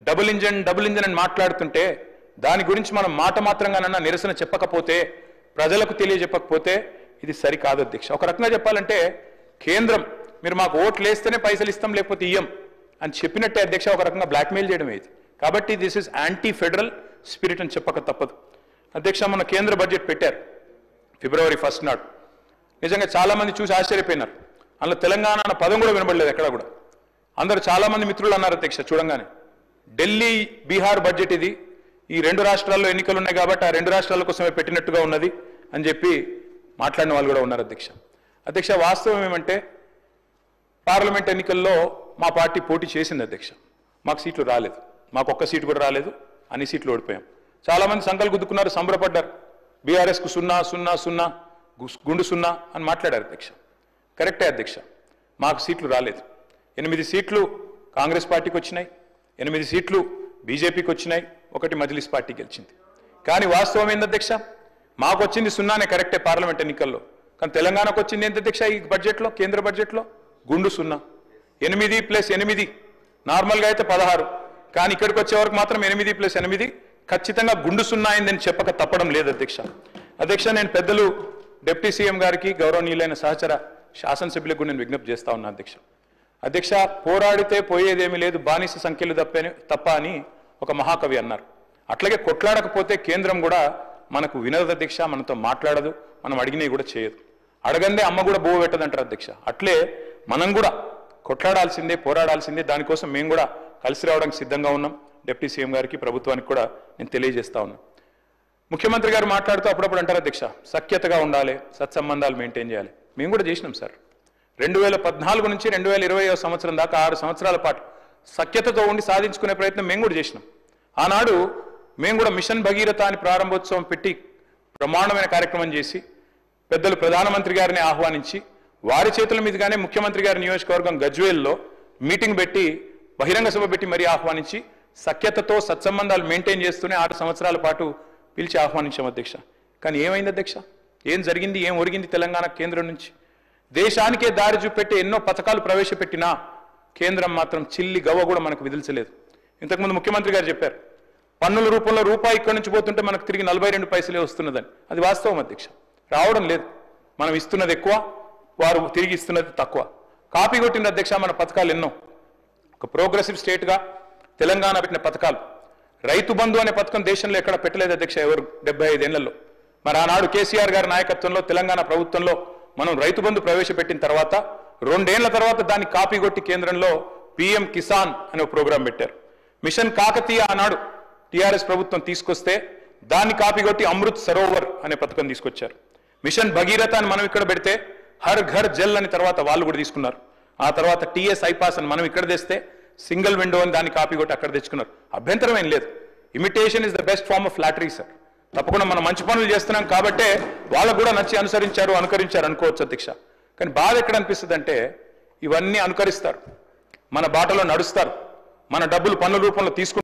Double engine అని మాట్లాడుతుంటే దాని గురించి మనం మాట మాత్రంగానన్నా నిరసన చెప్పకపోతే, ప్రజలకు తెలియజెప్పకపోతే ఇది సరికాదు అధ్యక్ష. ఒక రకంగా చెప్పాలంటే కేంద్రం మీరు మాకు ఓట్లు వేస్తేనే పైసలు ఇస్తాం లేకపోతే ఇయ్యం అని చెప్పినట్టే అధ్యక్ష, ఒక రకంగా బ్లాక్మెయిల్ చేయడం ఇది. కాబట్టి this is anti federal spirit అని చెప్పక తప్పదు అధ్యక్ష. మన కేంద్ర బడ్జెట్ పెట్టారు February 1 నాడు. నిజంగా చాలామంది చూసి ఆశ్చర్యపోయినారు. అందులో తెలంగాణ అన్న పదం కూడా వినబడలేదు ఎక్కడ కూడా. అందరూ చాలామంది మిత్రులు అన్నారు అధ్యక్ష చూడంగానే, ఢిల్లీ బీహార్ బడ్జెట్ ఇది, ఈ రెండు రాష్ట్రాల్లో ఎన్నికలు ఉన్నాయి కాబట్టి ఆ రెండు రాష్ట్రాల కోసమే పెట్టినట్టుగా ఉన్నది అని చెప్పి మాట్లాడిన వాళ్ళు కూడా ఉన్నారు అధ్యక్ష. అధ్యక్ష వాస్తవం ఏమంటే పార్లమెంట్ ఎన్నికల్లో మా పార్టీ పోటీ చేసింది అధ్యక్ష. మాకు సీట్లు రాలేదు, మాకు ఒక్క సీటు కూడా రాలేదు, అన్ని సీట్లు ఓడిపోయాం. చాలామంది సంకలు గుద్దుకున్నారు, సంబరపడ్డారు. బీఆర్ఎస్కు 0-0-0 గుండు 0 అని మాట్లాడారు అధ్యక్ష. కరెక్టే అధ్యక్ష, మాకు సీట్లు రాలేదు. 8 సీట్లు కాంగ్రెస్ పార్టీకి వచ్చినాయి, 8 సీట్లు బీజేపీకి వచ్చినాయి, 1 మజ్లిస్ పార్టీ గెలిచింది. కానీ వాస్తవం ఏంది అధ్యక్ష, మాకు వచ్చింది 0నే కరెక్టే పార్లమెంట్ ఎన్నికల్లో. కానీ తెలంగాణకు వచ్చింది ఏంటి అధ్యక్ష ఈ బడ్జెట్లో, కేంద్ర బడ్జెట్లో గుండు 0. 8 + 8 నార్మల్గా అయితే 16, కానీ ఇక్కడికి వచ్చే వరకు మాత్రం 8 + 8 ఖచ్చితంగా గుండు 0 అయిందని చెప్పక తప్పడం లేదు అధ్యక్ష. అధ్యక్ష నేను పెద్దలు డిప్యూటీ సీఎం గారికి గౌరవనీయులైన సహచర శాసనసభ్యులకు నేను విజ్ఞప్తి చేస్తా ఉన్నా అధ్యక్ష. అధ్యక్ష పోరాడితే పోయేదేమీ లేదు, బానిస సంఖ్యలు తప్ప అని ఒక మహాకవి అన్నారు. అట్లాగే కొట్లాడకపోతే కేంద్రం కూడా మనకు వినదు అధ్యక్ష, మనతో మాట్లాడదు, మనం అడిగినవి కూడా చేయదు. అడగందే అమ్మ కూడా బోవ పెట్టదంటారు అధ్యక్ష. అట్లే మనం కూడా కొట్లాడాల్సిందే, పోరాడాల్సిందే. దానికోసం మేము కూడా కలిసి రావడానికి సిద్ధంగా ఉన్నాం. డిప్యూటీ సీఎం గారికి ప్రభుత్వానికి కూడా నేను తెలియజేస్తా ఉన్నా. ముఖ్యమంత్రి గారు మాట్లాడుతూ అప్పుడప్పుడు అంటారు అధ్యక్ష సఖ్యతగా ఉండాలి, సత్సంబంధాలు మెయింటైన్ చేయాలి. మేము కూడా చేసినాం సార్. 2014 నుంచి 2020 సంవత్సరం దాకా 6 సంవత్సరాల పాటు సఖ్యతతో ఉండి సాధించుకునే ప్రయత్నం మేము కూడా చేసినాం. ఆనాడు మేము కూడా మిషన్ భగీరథ అని ప్రారంభోత్సవం పెట్టి బ్రహ్మాండమైన కార్యక్రమం చేసి పెద్దలు ప్రధానమంత్రి గారిని ఆహ్వానించి వారి చేతుల మీదుగానే ముఖ్యమంత్రి గారి నియోజకవర్గం గజ్వేల్లో మీటింగ్ పెట్టి బహిరంగ సభ పెట్టి మరీ ఆహ్వానించి సఖ్యతతో సత్సంబంధాలు మెయింటైన్ చేస్తూనే 6 సంవత్సరాల పాటు పిలిచి ఆహ్వానించాం అధ్యక్ష. కానీ ఏమైంది అధ్యక్ష, ఏం జరిగింది, ఏం ఒరిగింది తెలంగాణ కేంద్రం నుంచి? దేశానికే దారి చూపెట్టి ఎన్నో పథకాలు ప్రవేశపెట్టినా కేంద్రం మాత్రం చిల్లి గవ్వ కూడా మనకు విధించలేదు. ఇంతకుముందు ముఖ్యమంత్రి గారు చెప్పారు పన్నుల రూపంలో రూపాయి ఇక్కడి నుంచి పోతుంటే మనకు తిరిగి 42 పైసలే వస్తున్నదని. అది వాస్తవం అధ్యక్ష, రావడం లేదు. మనం ఇస్తున్నది ఎక్కువ, వారు తిరిగి ఇస్తున్నది తక్కువ. కాపీ కొట్టిన అధ్యక్ష మన పథకాలు ఎన్నో. ఒక ప్రోగ్రెసివ్ స్టేట్గా తెలంగాణ పెట్టిన పథకాలు, రైతు బంధు అనే పథకం దేశంలో ఎక్కడ పెట్టలేదు అధ్యక్ష ఎవరు 75 ఏళ్లలో. మరి ఆనాడు కేసీఆర్ గారి నాయకత్వంలో తెలంగాణ ప్రభుత్వంలో మనం రైతు బంధు ప్రవేశపెట్టిన తర్వాత 2 ఏళ్ల తర్వాత దాన్ని కాపీ కొట్టి కేంద్రంలో PM కిసాన్ అనే ప్రోగ్రాం పెట్టారు. మిషన్ కాకతీయ ఆనాడు టీఆర్ఎస్ ప్రభుత్వం తీసుకొస్తే దాన్ని కాపీ కొట్టి అమృత్ సరోవర్ అనే పథకం తీసుకొచ్చారు. మిషన్ భగీరథ అని మనం ఇక్కడ పెడితే హర్ ఘర్ జల్ అని తర్వాత వాళ్ళు కూడా తీసుకున్నారు. ఆ తర్వాత TS ఐపాస్ అని మనం ఇక్కడ తెస్తే సింగిల్ విండో అని దాన్ని కాపీ కొట్టి అక్కడ తెచ్చుకున్నారు. అభ్యంతరం ఏం లేదు. Imitation is the best form of flattery sir. తప్పకుండా మనం మంచి పనులు చేస్తున్నాం కాబట్టే వాళ్ళకు కూడా నచ్చి అనుకరించారు అనుకోవచ్చు అధ్యక్ష. కానీ బాధ ఎక్కడ అనిపిస్తుంది అంటే ఇవన్నీ అనుకరిస్తారు, మన బాటలో నడుస్తారు, మన డబ్బులు పన్నుల రూపంలో తీసుకుంటారు.